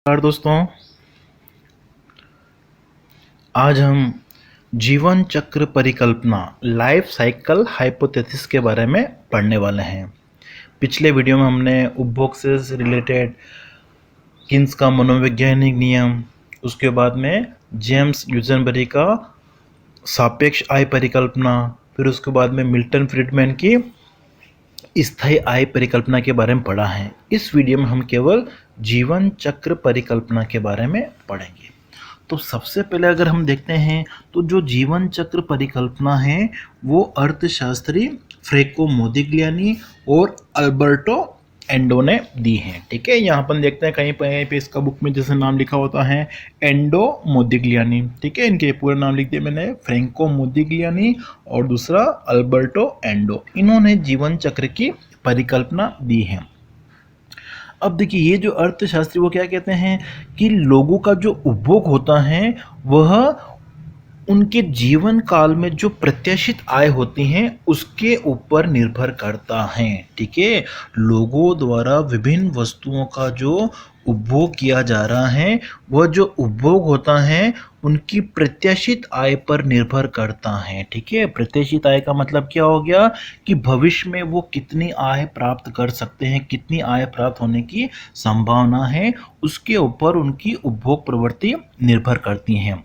नमस्कार दोस्तों। आज हम जीवन चक्र परिकल्पना लाइफ साइकिल हाइपोथेसिस के बारे में पढ़ने वाले हैं। पिछले वीडियो में हमने उपभोग से रिलेटेड किन्स का मनोवैज्ञानिक नियम, उसके बाद में जेम्स ड्यूसेनबरी का सापेक्ष आय परिकल्पना, फिर उसके बाद में मिल्टन फ्रीडमैन की स्थायी आय परिकल्पना के बारे में पढ़ा है। इस वीडियो में हम केवल जीवन चक्र परिकल्पना के बारे में पढ़ेंगे। तो सबसे पहले अगर हम देखते हैं तो जो जीवन चक्र परिकल्पना है वो अर्थशास्त्री फ्रेंको मोदिग्लियानी और अल्बर्टो एंडो ने दी है। ठीक है, यहाँ पर देखते हैं कहीं पे इसका बुक में जैसे नाम लिखा होता है एंडो मोदिग्लियानी। ठीक है, इनके पूरा नाम लिख दिया मैंने, फ्रेंको मोदिग्लियानी और दूसरा अल्बर्टो एंडो। इन्होंने जीवन चक्र की परिकल्पना दी है। अब देखिए, ये जो अर्थशास्त्री वो क्या कहते हैं कि लोगों का जो उपभोग होता है वह उनके जीवन काल में जो प्रत्याशित आय होती हैं उसके ऊपर निर्भर करता है। ठीक है, लोगों द्वारा विभिन्न वस्तुओं का जो उपभोग किया जा रहा है वह जो उपभोग होता है उनकी प्रत्याशित आय पर निर्भर करता है। ठीक है, प्रत्याशित आय का मतलब क्या हो गया कि भविष्य में वो कितनी आय प्राप्त कर सकते हैं, कितनी आय प्राप्त होने की संभावना है, उसके ऊपर उनकी उपभोग प्रवृत्ति निर्भर करती हैं।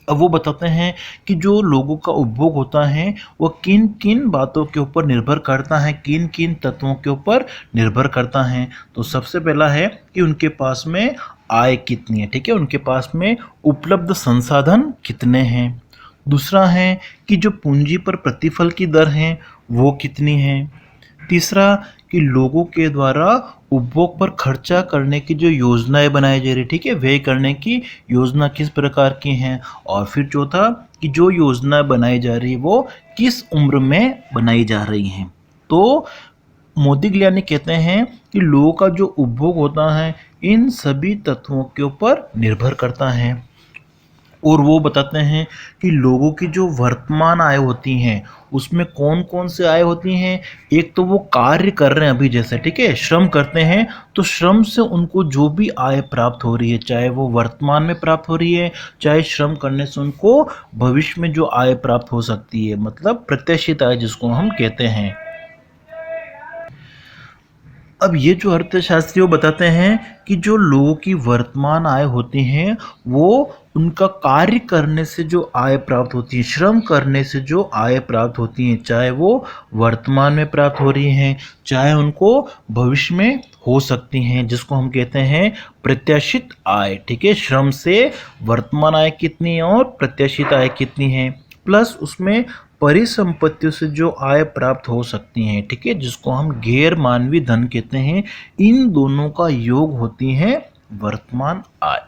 अब वो बताते हैं कि जो लोगों का उपभोग होता है वो किन किन बातों के ऊपर निर्भर करता है, किन किन तत्वों के ऊपर निर्भर करता है। तो सबसे पहला है कि उनके पास में आय कितनी है। ठीक है, उनके पास में उपलब्ध संसाधन कितने हैं। दूसरा है कि जो पूंजी पर प्रतिफल की दर है वो कितनी है। तीसरा कि लोगों के द्वारा उपभोग पर खर्चा करने की जो योजनाएं बनाई जा रही, ठीक है, व्यय करने की योजना किस प्रकार की हैं। और फिर चौथा कि जो योजना बनाई जा रही है वो किस उम्र में बनाई जा रही हैं। तो मोदिग्लियानी कहते हैं कि लोगों का जो उपभोग होता है इन सभी तत्वों के ऊपर निर्भर करता है। और वो बताते हैं कि लोगों की जो वर्तमान आय होती हैं उसमें कौन कौन से आय होती हैं। एक तो वो कार्य कर रहे हैं अभी, जैसे ठीक है श्रम करते हैं तो श्रम से उनको जो भी आय प्राप्त हो रही है, चाहे वो वर्तमान में प्राप्त हो रही है, चाहे श्रम करने से उनको भविष्य में जो आय प्राप्त हो सकती है, मतलब प्रत्याशित आय जिसको हम कहते हैं। अब ये जो अर्थशास्त्री वो बताते हैं कि जो लोगों की वर्तमान आय होती हैं वो उनका कार्य करने से जो आय प्राप्त होती है, श्रम करने से जो आय प्राप्त होती है, चाहे वो वर्तमान में प्राप्त हो रही हैं, चाहे उनको भविष्य में हो सकती हैं, जिसको हम कहते हैं प्रत्याशित आय। ठीक है, श्रम से वर्तमान आय कितनी है और प्रत्याशित आय कितनी है, प्लस उसमें परिसंपत्तियों से जो आय प्राप्त हो सकती हैं, ठीक है, जिसको हम गैर मानवीय धन कहते हैं, इन दोनों का योग होती है वर्तमान आय।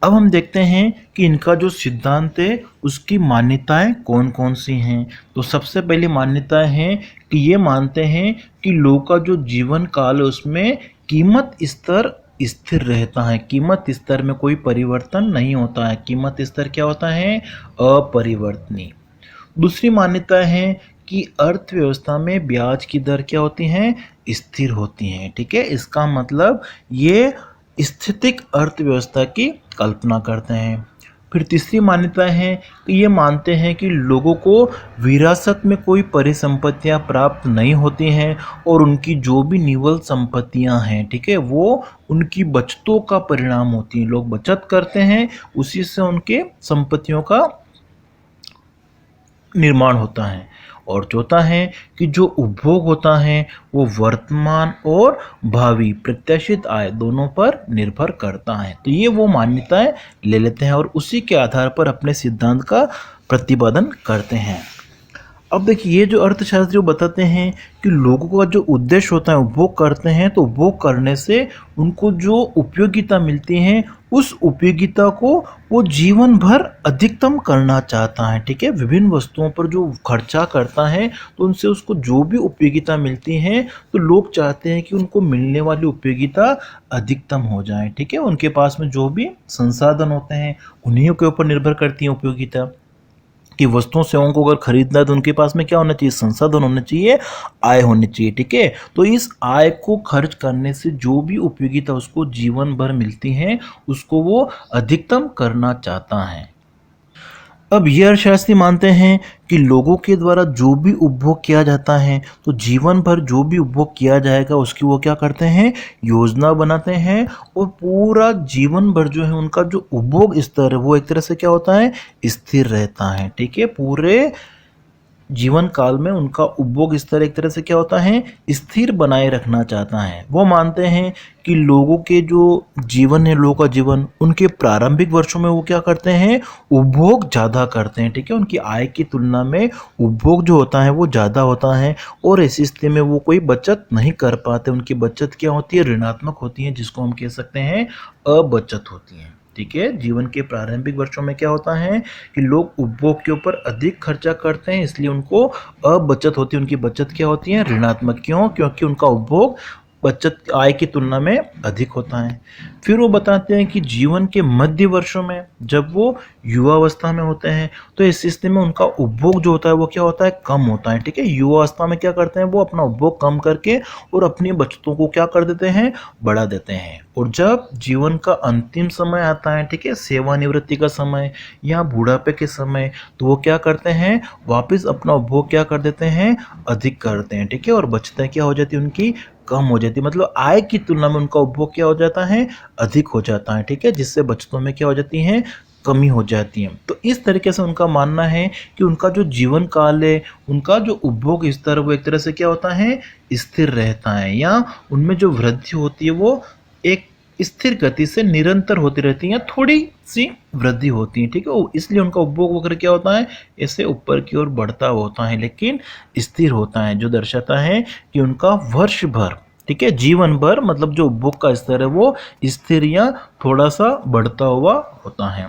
अब हम देखते हैं कि इनका जो सिद्धांत है उसकी मान्यताएं कौन कौन सी हैं। तो सबसे पहली मान्यता है कि ये मानते हैं कि लोग का जो जीवन काल है उसमें कीमत स्तर स्थिर रहता है, कीमत स्तर में कोई परिवर्तन नहीं होता है। कीमत स्तर क्या होता है? अपरिवर्तनीय। दूसरी मान्यता है कि अर्थव्यवस्था में ब्याज की दर क्या होती हैं? स्थिर होती हैं। ठीक है, इसका मतलब ये स्थितिक अर्थव्यवस्था की कल्पना करते हैं। फिर तीसरी मान्यता है कि ये मानते हैं कि लोगों को विरासत में कोई परिसंपत्तियां प्राप्त नहीं होती हैं और उनकी जो भी निवल संपत्तियां हैं, ठीक है, वो उनकी बचतों का परिणाम होती हैं। लोग बचत करते हैं, उसी से उनके संपत्तियों का निर्माण होता है। और चौथा है कि जो उपभोग होता है वो वर्तमान और भावी प्रत्याशित आय दोनों पर निर्भर करता है। तो ये वो मान्यताएं ले लेते हैं और उसी के आधार पर अपने सिद्धांत का प्रतिपादन करते हैं। अब देखिए, ये जो अर्थशास्त्री वो बताते हैं कि लोगों का जो उद्देश्य होता है उपभोग करते हैं, तो उपभोग करने से उनको जो उपयोगिता मिलती है उस उपयोगिता को वो जीवन भर अधिकतम करना चाहता है। ठीक है, विभिन्न वस्तुओं पर जो खर्चा करता है तो उनसे उसको जो भी उपयोगिता मिलती है तो लोग चाहते हैं कि उनको मिलने वाली उपयोगिता अधिकतम हो जाए। ठीक है, उनके पास में जो भी संसाधन होते हैं उन्हीं के ऊपर निर्भर करती है उपयोगिता, कि वस्तुओं सेवाओं को अगर खरीदना है तो उनके पास में क्या होना चाहिए, संसाधन होने चाहिए, आय होनी चाहिए। ठीक है, तो इस आय को खर्च करने से जो भी उपयोगिता उसको जीवन भर मिलती है उसको वो अधिकतम करना चाहता है। अब ये अर्थशास्त्री मानते हैं कि लोगों के द्वारा जो भी उपभोग किया जाता है तो जीवन भर जो भी उपभोग किया जाएगा उसकी वो क्या करते हैं, योजना बनाते हैं, और पूरा जीवन भर जो है उनका जो उपभोग स्तर है वो एक तरह से क्या होता है, स्थिर रहता है। ठीक है, पूरे जीवन काल में उनका उपभोग स्तर एक तरह से क्या होता है, स्थिर बनाए रखना चाहता है। वो मानते हैं कि लोगों के जो जीवन है, लोगों का जीवन, उनके प्रारंभिक वर्षों में वो क्या करते हैं, उपभोग ज़्यादा करते हैं। ठीक है, उनकी आय की तुलना में उपभोग जो होता है वो ज़्यादा होता है, और ऐसी स्थिति में वो कोई बचत नहीं कर पाते। उनकी बचत क्या होती है, ऋणात्मक होती है, जिसको हम कह सकते हैं अबचत होती है। ठीक है, जीवन के प्रारंभिक वर्षों में क्या होता है कि लोग उपभोग के ऊपर अधिक खर्चा करते हैं, इसलिए उनको अबचत होती है। उनकी बचत क्या होती है, ऋणात्मक। क्यों? क्योंकि उनका उपभोग बचत आय की तुलना में अधिक होता है। फिर वो बताते हैं कि जीवन के मध्य वर्षों में जब वो युवावस्था में होते हैं तो इस स्थिति में उनका उपभोग जो होता है वो क्या होता है, कम होता है। ठीक है, युवावस्था में क्या करते हैं, वो अपना उपभोग कम करके और अपनी बचतों को क्या कर देते हैं, बढ़ा देते हैं। और जब जीवन का अंतिम समय आता है, ठीक है, सेवानिवृत्ति का समय या बुढ़ापे के समय, तो वो क्या करते हैं, वापस अपना उपभोग क्या कर देते हैं, अधिक करते हैं। ठीक है, और बचतें क्या हो जाती है उनकी, कम हो जाती है। मतलब आय की तुलना में उनका उपभोग क्या हो जाता है, अधिक हो जाता है। ठीक है, जिससे बचतों में क्या हो जाती है, कमी हो जाती है। तो इस तरीके से उनका मानना है कि उनका जो जीवन काल है, उनका जो उपभोग स्तर वो एक तरह से क्या होता है, स्थिर रहता है, या उनमें जो वृद्धि होती है वो एक स्थिर गति से निरंतर होती रहती है, या थोड़ी सी वृद्धि होती है। ठीक है, इसलिए उनका उपभोग वगैरह क्या होता है, ऐसे ऊपर की ओर बढ़ता होता है, लेकिन स्थिर होता है, जो दर्शाता है कि उनका वर्ष भर, ठीक है, जीवन भर, मतलब जो उपभोग का स्तर है वो स्थिर या थोड़ा सा बढ़ता हुआ होता है।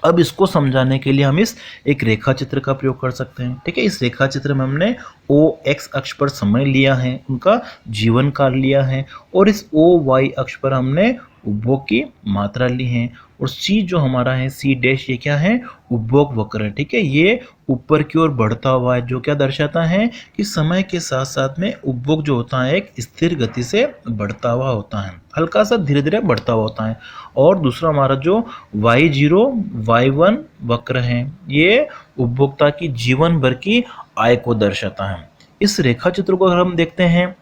अब इसको समझाने के लिए हम इस एक रेखा चित्र का प्रयोग कर सकते हैं। ठीक है, इस रेखा चित्र में हमने ओ एक्स अक्ष पर समय लिया है, उनका जीवन काल लिया है, और इस ओ वाई अक्ष पर हमने उपभोग की मात्रा ली है, और सी जो हमारा है, सी डैश, ये क्या है, उपभोग वक्र है। ठीक है, ये ऊपर की ओर बढ़ता हुआ है, जो क्या दर्शाता है कि समय के साथ साथ में उपभोग जो होता है एक स्थिर गति से बढ़ता हुआ होता है, हल्का सा धीरे धीरे बढ़ता हुआ होता है। और दूसरा हमारा जो y0 y1 वक्र है, ये उपभोक्ता की जीवन भर की आय को दर्शाता है। इस रेखा चित्र को अगर हम देखते हैं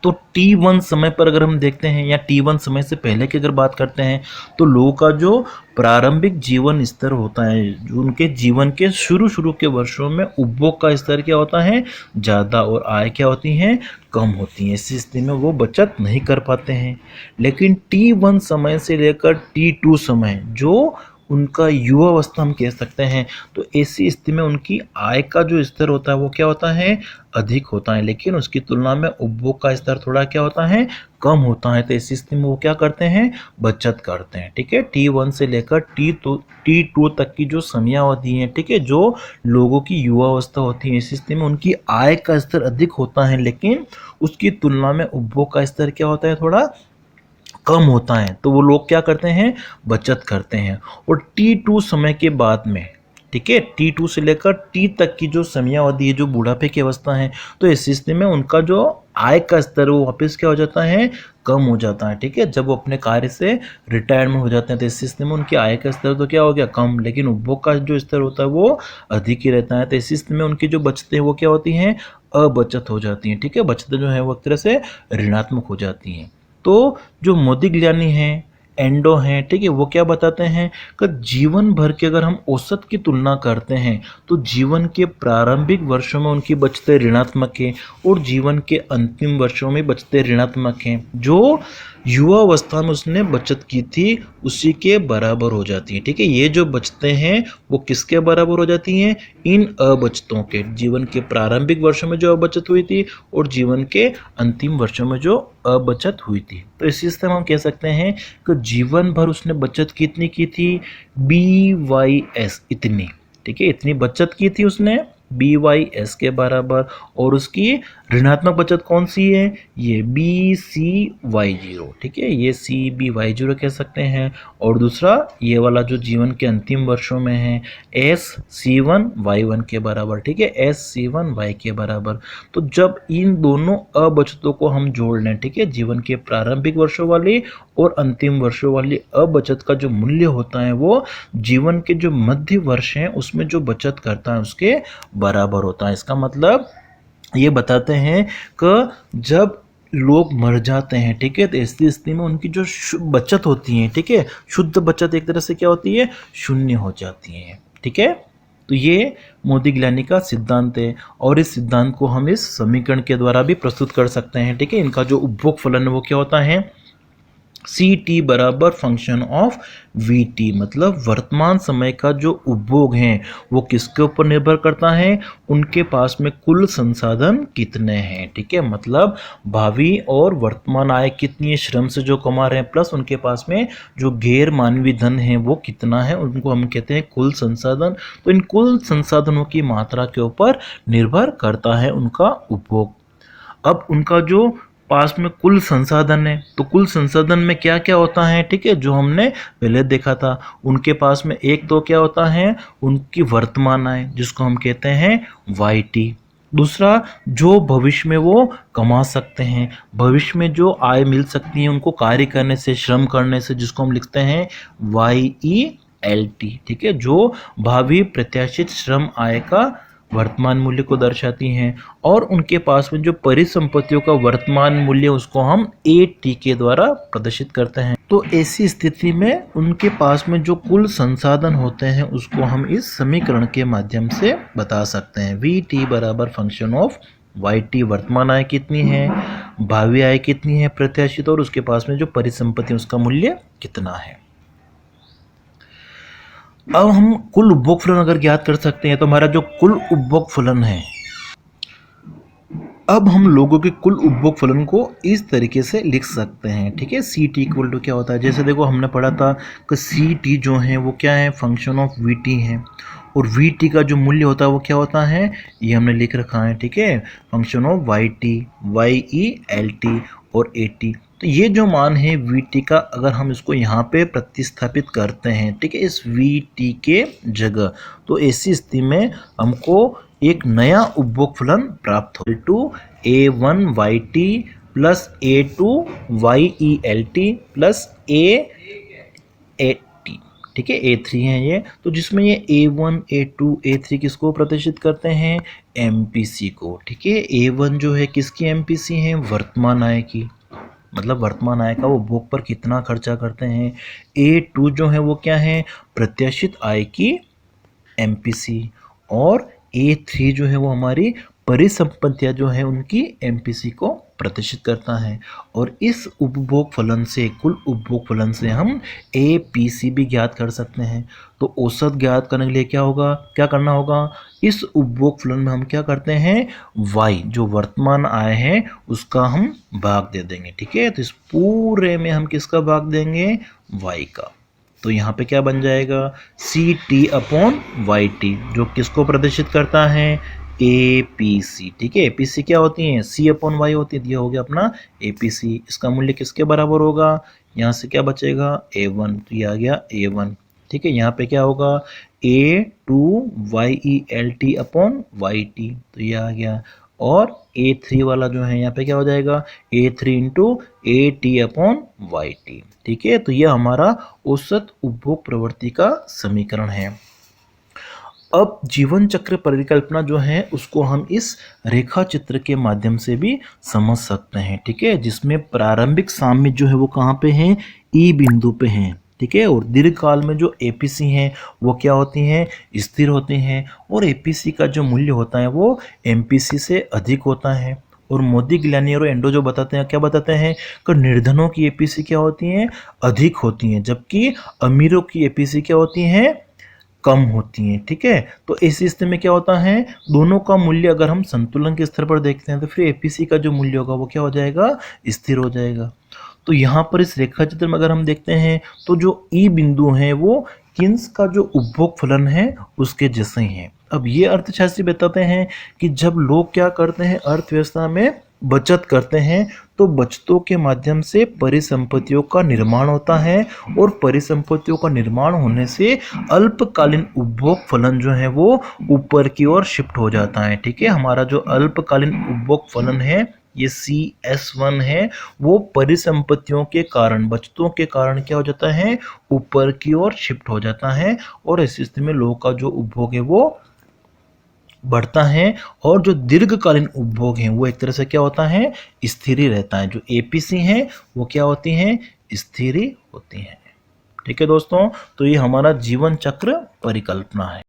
तो T1 समय पर अगर हम देखते हैं, या T1 समय से पहले की अगर बात करते हैं, तो लोगों का जो प्रारंभिक जीवन स्तर होता है, जो उनके जीवन के शुरू शुरू के वर्षों में उपभोग का स्तर क्या होता है, ज़्यादा, और आय क्या होती हैं, कम होती हैं। इस स्थिति में वो बचत नहीं कर पाते हैं। लेकिन T1 समय से लेकर T2 समय, जो उनका युवावस्था हम कह सकते हैं, तो ऐसी स्थिति में उनकी आय का जो स्तर होता है वो क्या होता है, अधिक होता है, लेकिन उसकी तुलना में उपभोग का स्तर थोड़ा क्या होता है, कम होता है। तो ऐसी स्थिति में वो क्या करते हैं, बचत करते हैं। ठीक है, T1 से लेकर T2 तक की जो समयावधि है, ठीक है, जो लोगों की युवावस्था होती है, इस स्थिति में उनकी आय का स्तर अधिक होता है, लेकिन उसकी तुलना में उपभोग का स्तर क्या होता है, थोड़ा कम होता है। तो वो लोग क्या करते हैं, बचत करते हैं। और T2 समय के बाद में, ठीक है, T2 से लेकर T तक की जो समयावधि है, जो बुढ़ापे की अवस्था है, तो इस स्थिति में उनका जो आय का स्तर वो वापस क्या हो जाता है, कम हो जाता है। ठीक है, जब वो अपने कार्य से रिटायरमेंट हो जाते हैं तो इस स्थिति में उनकी आय का स्तर तो क्या हो गया, कम, लेकिन उपभोग का जो स्तर होता है वो अधिक ही रहता है। तो इस स्थिति में उनकी जो बचतें वो क्या होती हैं, अबचत हो जाती हैं। ठीक है, बचतें जो है वो एक तरह से ऋणात्मक हो जाती हैं। तो जो मोदिग्लियानी हैं, एंडो हैं, ठीक है, वो क्या बताते हैं कि जीवन भर के अगर हम औसत की तुलना करते हैं तो जीवन के प्रारंभिक वर्षों में उनकी बचतें ऋणात्मक हैं, और जीवन के अंतिम वर्षों में बचतें ऋणात्मक हैं। जो युवा अवस्था में उसने बचत की थी उसी के बराबर हो जाती है। ठीक है, ये जो बचतें हैं वो किसके बराबर हो जाती हैं, इन अबचतों के। जीवन के प्रारंभिक वर्षों में जो अबचत हुई थी और जीवन के अंतिम वर्षों में जो अबचत हुई थी। तो इसी से हम कह सकते हैं कि जीवन भर उसने बचत कितनी की थी, BYS इतनी। ठीक है, इतनी बचत की थी उसने बी वाई एस के बराबर, और उसकी ऋणात्मक बचत कौन सी है, ये बी सी वाई जीरो, ठीक है, ये सी बी वाई जीरो कह सकते हैं। और दूसरा ये वाला जो जीवन के अंतिम वर्षों में है, S C one Y one के बराबर, ठीक है, एस सी वन वाई के बराबर। तो जब इन दोनों अबचतों को हम जोड़ लें, ठीक है, जीवन के प्रारंभिक वर्षों वाली और अंतिम वर्षों वाली अबचत का जो मूल्य होता है वो जीवन के जो मध्य वर्ष हैं उसमें जो बचत करता है उसके बराबर होता है। इसका मतलब ये बताते हैं कि जब लोग मर जाते हैं, ठीक है, तो ऐसी स्थिति में उनकी जो बचत होती है, ठीक है, शुद्ध बचत एक तरह से क्या होती है, शून्य हो जाती है, ठीक है। तो ये मोदी-गिलानी का सिद्धांत है, और इस सिद्धांत को हम इस समीकरण के द्वारा भी प्रस्तुत कर सकते हैं, ठीक है। इनका जो उपभोग फलन है वो क्या होता है, सी टी बराबर फंक्शन ऑफ वी टी, मतलब वर्तमान समय का जो उपभोग है वो किसके ऊपर निर्भर करता है, उनके पास में कुल संसाधन कितने हैं, ठीक है, मतलब भावी और वर्तमान आय कितनी है श्रम से जो कमा रहे हैं, प्लस उनके पास में जो गैर मानवीय धन है वो कितना है, उनको हम कहते हैं कुल संसाधन। तो इन कुल संसाधनों की मात्रा के ऊपर निर्भर करता है उनका उपभोग। अब उनका जो पास में कुल संसाधन है, तो कुल संसाधन में क्या क्या होता है, ठीक है, जो हमने पहले देखा था, उनके पास में एक तो क्या होता है, उनकी वर्तमान आय जिसको हम कहते हैं वाई टी। दूसरा जो भविष्य में वो कमा सकते हैं, भविष्य में जो आय मिल सकती है उनको कार्य करने से, श्रम करने से, जिसको हम लिखते हैं वाई ई एल टी, ठीक है, जो भावी प्रत्याशित श्रम आय का वर्तमान मूल्य को दर्शाती हैं। और उनके पास में जो परिसंपत्तियों का वर्तमान मूल्य उसको हम ए टी के द्वारा प्रदर्शित करते हैं। तो ऐसी स्थिति में उनके पास में जो कुल संसाधन होते हैं उसको हम इस समीकरण के माध्यम से बता सकते हैं। वी टी बराबर फंक्शन ऑफ वाई टी, वर्तमान आय कितनी है, भावी आय कितनी है प्रत्याशित, और उसके पास में जो परिसंपत्ति उसका मूल्य कितना है। अब हम कुल उपभोग फलन अगर ज्ञात कर सकते हैं तो हमारा जो कुल उपभोग फलन है, अब हम लोगों के कुल उपभोग फलन को इस तरीके से लिख सकते हैं, ठीक है। सी टी इक्वल टू क्या होता है, जैसे देखो हमने पढ़ा था कि सी टी जो है वो क्या है, फंक्शन ऑफ वी टी है, और वी टी का जो मूल्य होता है वो क्या होता है, ये हमने लिख रखा है, ठीक है, function of Y T, Y E L T और ए टी। तो ये जो मान है वी टी का, अगर हम इसको यहाँ पे प्रतिस्थापित करते हैं, ठीक है, इस वी टी के जगह, तो ऐसी स्थिति में हमको एक नया उपभोग फलन प्राप्त हो to A one Y T plus A two Y E L T plus A T, ठीक है, ए थ्री है ये, तो जिसमें ये A one A two A three किसको प्रदर्शित करते हैं, एम पी सी को, ठीक है। ए वन जो है किसकी एम पी सी है, वर्तमान आय की, मतलब वर्तमान आय का वो उपभोग पर कितना खर्चा करते हैं। ए टू जो है वो क्या है, प्रत्याशित आय की एमपीसी, और ए थ्री जो है वो हमारी परिसंपत्तियां जो है उनकी एमपीसी को प्रदर्शित करता है। और इस उपभोग फलन से, कुल उपभोग फलन से हम ए पी सी भी ज्ञात कर सकते हैं। तो औसत ज्ञात करने के लिए क्या होगा, क्या करना होगा, इस उपभोग फलन में हम क्या करते हैं, वाई जो वर्तमान आय है उसका हम भाग दे देंगे, ठीक है। तो इस पूरे में हम किसका भाग देंगे, वाई का। तो यहाँ पे क्या बन जाएगा, C T upon Y T, जो किसको प्रदर्शित करता है, ए पी सी, ठीक है। ए पी सी क्या होती है, सी अपॉन वाई होती है, ये हो गया अपना ए पी सी। इसका मूल्य किसके बराबर होगा, यहाँ से क्या बचेगा, ए वन, तो ये आ गया ए वन, ठीक है। यहाँ पे क्या होगा, A two Y E L T upon Y T, तो ये आ गया। और ए थ्री वाला जो है यहाँ पे क्या हो जाएगा, A three into A T upon Y T, ठीक है। तो ये हमारा औसत उपभोग प्रवृत्ति का समीकरण है। अब जीवन चक्र परिकल्पना जो है उसको हम इस रेखा चित्र के माध्यम से भी समझ सकते हैं, ठीक है, जिसमें प्रारंभिक साम्य जो है वो कहाँ पे है, ई बिंदु पे है, ठीक है। और दीर्घकाल में जो एपीसी हैं वो क्या होती हैं, स्थिर होती हैं, और एपीसी का जो मूल्य होता है वो एमपीसी से अधिक होता है। और मोदी, गिलानी और एंडो जो बताते हैं, क्या बताते हैं कि निर्धनों की एपीसी क्या होती हैं, अधिक होती हैं, जबकि अमीरों की एपीसी क्या होती हैं, कम होती हैं, ठीक है। तो इस स्थिति में क्या होता है, दोनों का मूल्य अगर हम संतुलन के स्तर पर देखते हैं तो फिर एपीसी का जो मूल्य होगा वो क्या हो जाएगा, स्थिर हो जाएगा। तो यहाँ पर इस रेखा चित्र में अगर हम देखते हैं तो जो ई बिंदु हैं वो किन्स का जो उपभोग फलन है उसके जैसे ही हैं, अब ये अर्थशास्त्री बताते हैं कि जब लोग क्या करते हैं, अर्थव्यवस्था में बचत करते हैं, तो बचतों के माध्यम से परिसंपत्तियों का निर्माण होता है और परिसंपत्तियों का निर्माण होने से अल्पकालीन उपभोग फलन जो है वो ऊपर की ओर शिफ्ट हो जाता है। ठीक है, हमारा जो अल्पकालीन उपभोग फलन है ये CS1 है, वो परिसंपत्तियों के कारण, बचतों के कारण क्या हो जाता है, ऊपर की ओर शिफ्ट हो जाता है और इस स्थिति में लोगों का जो उपभोग है वो बढ़ता है और जो दीर्घकालीन उपभोग है वो एक तरह से क्या होता है, स्थिर ही रहता है। जो APC है वो क्या होती हैं, स्थिर ही होती हैं। ठीक है दोस्तों, तो ये हमारा जीवन चक्र परिकल्पना है।